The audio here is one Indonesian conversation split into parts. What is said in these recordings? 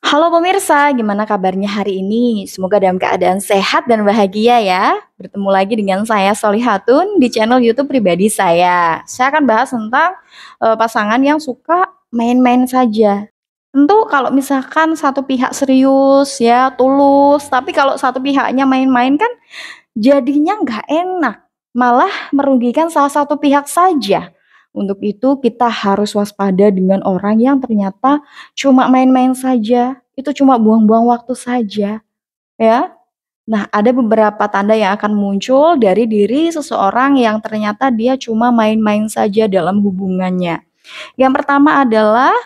Halo pemirsa, gimana kabarnya hari ini? Semoga dalam keadaan sehat dan bahagia ya. Bertemu lagi dengan saya Solihatun di channel YouTube pribadi saya. Saya akan bahas tentang pasangan yang suka main-main saja. Tentu kalau misalkan satu pihak serius ya, tulus, tapi kalau satu pihaknya main-main kan jadinya nggak enak, malah merugikan salah satu pihak saja. Untuk itu kita harus waspada dengan orang yang ternyata cuma main-main saja, itu cuma buang-buang waktu saja, ya. Nah, ada beberapa tanda yang akan muncul dari diri seseorang yang ternyata dia cuma main-main saja dalam hubungannya. Yang pertama adalah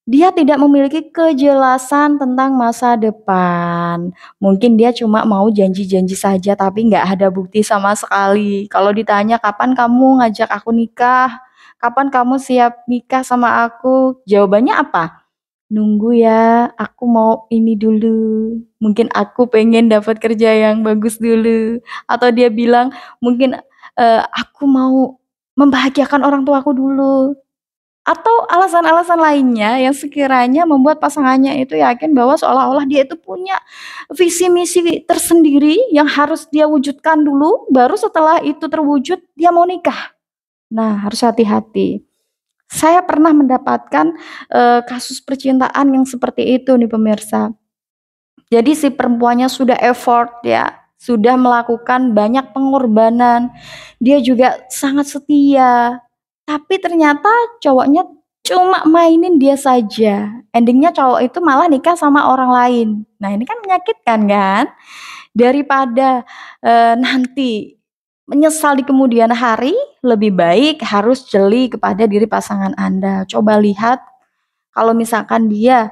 dia tidak memiliki kejelasan tentang masa depan. Mungkin dia cuma mau janji-janji saja tapi nggak ada bukti sama sekali. Kalau ditanya, "Kapan kamu ngajak aku nikah? Kapan kamu siap nikah sama aku?" Jawabannya apa? "Nunggu ya, aku mau ini dulu. Mungkin aku pengen dapat kerja yang bagus dulu." Atau dia bilang, mungkin, "Aku mau membahagiakan orang tuaku dulu." Atau alasan-alasan lainnya yang sekiranya membuat pasangannya itu yakin bahwa seolah-olah dia itu punya visi misi tersendiri yang harus dia wujudkan dulu, baru setelah itu terwujud dia mau nikah. Nah, harus hati-hati. Saya pernah mendapatkan, kasus percintaan yang seperti itu nih pemirsa. Jadi si perempuannya sudah effort ya, sudah melakukan banyak pengorbanan, dia juga sangat setia, tapi ternyata cowoknya cuma mainin dia saja. Ending-nya cowok itu malah nikah sama orang lain. Nah, ini kan menyakitkan kan? Daripada, nanti menyesal di kemudian hari, lebih baik harus jeli kepada diri pasangan Anda. Coba lihat kalau misalkan dia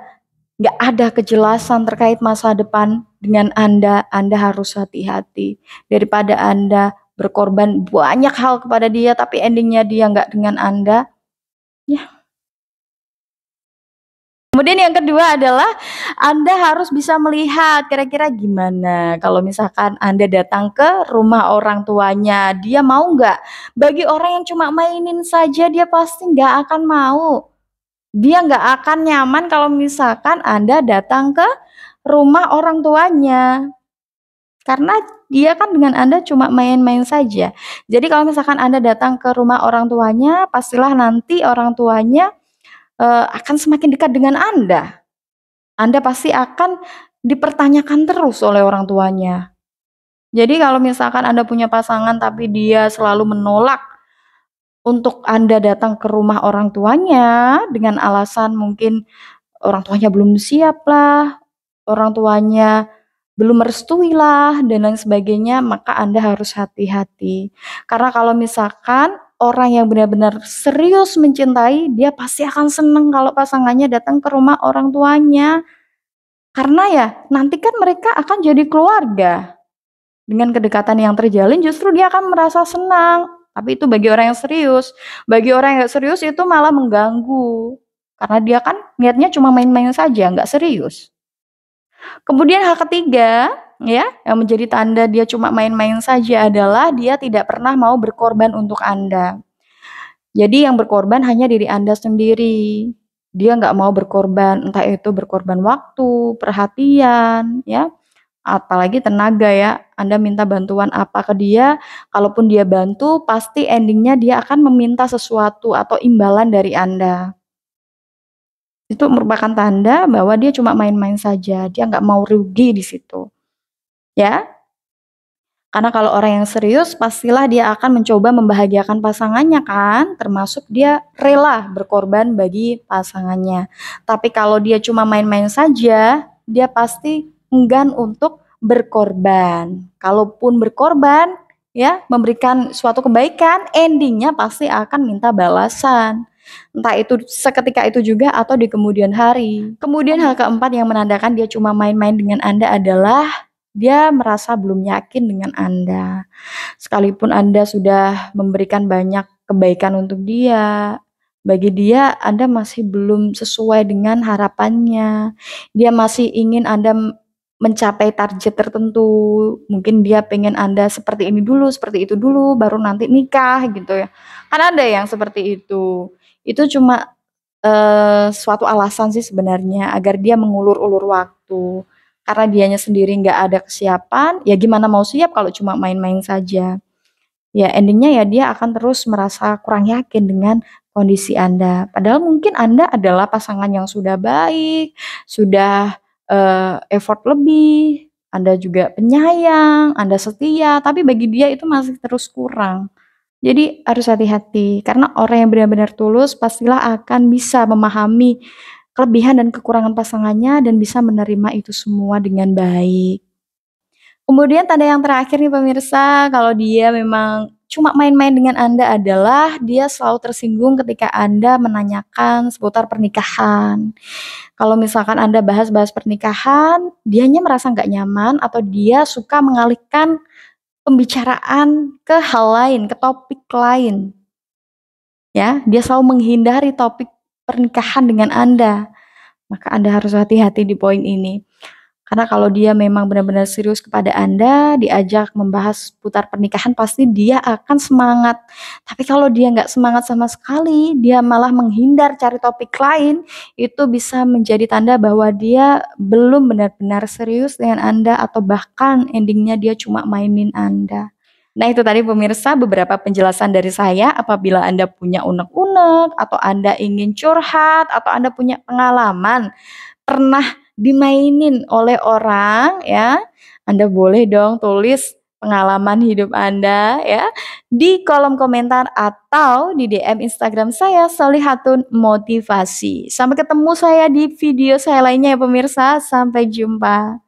nggak ada kejelasan terkait masa depan dengan Anda harus hati-hati. Daripada Anda berkorban banyak hal kepada dia, tapi endingnya dia nggak dengan Anda, ya. Kemudian yang kedua adalah Anda harus bisa melihat kira-kira gimana kalau misalkan Anda datang ke rumah orang tuanya, dia mau nggak? Bagi orang yang cuma mainin saja dia pasti nggak akan mau. Dia nggak akan nyaman kalau misalkan Anda datang ke rumah orang tuanya, karena dia kan dengan Anda cuma main-main saja. Jadi kalau misalkan Anda datang ke rumah orang tuanya, pastilah nanti orang tuanya, akan semakin dekat dengan Anda. Anda pasti akan dipertanyakan terus oleh orang tuanya. Jadi kalau misalkan Anda punya pasangan tapi dia selalu menolak untuk Anda datang ke rumah orang tuanya dengan alasan mungkin orang tuanya belum siap lah, orang tuanya belum merestui lah, dan lain sebagainya, maka Anda harus hati-hati. Karena kalau misalkan orang yang benar-benar serius mencintai, dia pasti akan senang kalau pasangannya datang ke rumah orang tuanya. Karena ya, nanti kan mereka akan jadi keluarga. Dengan kedekatan yang terjalin justru dia akan merasa senang. Tapi itu bagi orang yang serius. Bagi orang yang nggak serius itu malah mengganggu. Karena dia kan niatnya cuma main-main saja, nggak serius. Kemudian hal ketiga, ya, yang menjadi tanda dia cuma main-main saja adalah dia tidak pernah mau berkorban untuk Anda. Jadi yang berkorban hanya diri Anda sendiri. Dia nggak mau berkorban, entah itu berkorban waktu, perhatian, ya, apalagi tenaga ya. Anda minta bantuan apa ke dia, kalaupun dia bantu, pasti endingnya dia akan meminta sesuatu atau imbalan dari Anda. Itu merupakan tanda bahwa dia cuma main-main saja, dia nggak mau rugi di situ, ya. Karena kalau orang yang serius pastilah dia akan mencoba membahagiakan pasangannya kan, termasuk dia rela berkorban bagi pasangannya. Tapi kalau dia cuma main-main saja, dia pasti enggan untuk berkorban. Kalaupun berkorban, ya, memberikan suatu kebaikan, endingnya pasti akan minta balasan. Entah itu seketika itu juga atau di kemudian hari. Kemudian hal keempat yang menandakan dia cuma main-main dengan Anda adalah dia merasa belum yakin dengan Anda. Sekalipun Anda sudah memberikan banyak kebaikan untuk dia, bagi dia Anda masih belum sesuai dengan harapannya. Dia masih ingin Anda mencapai target tertentu. Mungkin dia pengen Anda seperti ini dulu, seperti itu dulu, baru nanti nikah gitu ya. Kan ada yang seperti itu. Itu cuma suatu alasan sih sebenarnya agar dia mengulur-ulur waktu. Karena dianya sendiri nggak ada kesiapan, ya gimana mau siap kalau cuma main-main saja. Ya ending-nya ya dia akan terus merasa kurang yakin dengan kondisi Anda. Padahal mungkin Anda adalah pasangan yang sudah baik, sudah, effort lebih, Anda juga penyayang, Anda setia, tapi bagi dia itu masih terus kurang. Jadi harus hati-hati, karena orang yang benar-benar tulus pastilah akan bisa memahami kelebihan dan kekurangan pasangannya dan bisa menerima itu semua dengan baik. Kemudian tanda yang terakhir nih pemirsa, kalau dia memang cuma main-main dengan Anda adalah dia selalu tersinggung ketika Anda menanyakan seputar pernikahan. Kalau misalkan Anda bahas-bahas pernikahan, dianya merasa nggak nyaman atau dia suka mengalihkan pembicaraan ke hal lain, ke topik lain, ya. Dia selalu menghindari topik pernikahan dengan Anda, maka Anda harus hati-hati di poin ini. Karena kalau dia memang benar-benar serius kepada Anda, diajak membahas seputar pernikahan, pasti dia akan semangat. Tapi kalau dia nggak semangat sama sekali, dia malah menghindar cari topik lain, itu bisa menjadi tanda bahwa dia belum benar-benar serius dengan Anda atau bahkan ending-nya dia cuma mainin Anda. Nah itu tadi pemirsa beberapa penjelasan dari saya, apabila Anda punya unek-unek, atau Anda ingin curhat, atau Anda punya pengalaman pernah dimainin oleh orang ya, Anda boleh dong tulis pengalaman hidup Anda ya, di kolom komentar atau di DM Instagram saya Sholihatun Motivasi. Sampai ketemu saya di video saya lainnya ya pemirsa, sampai jumpa.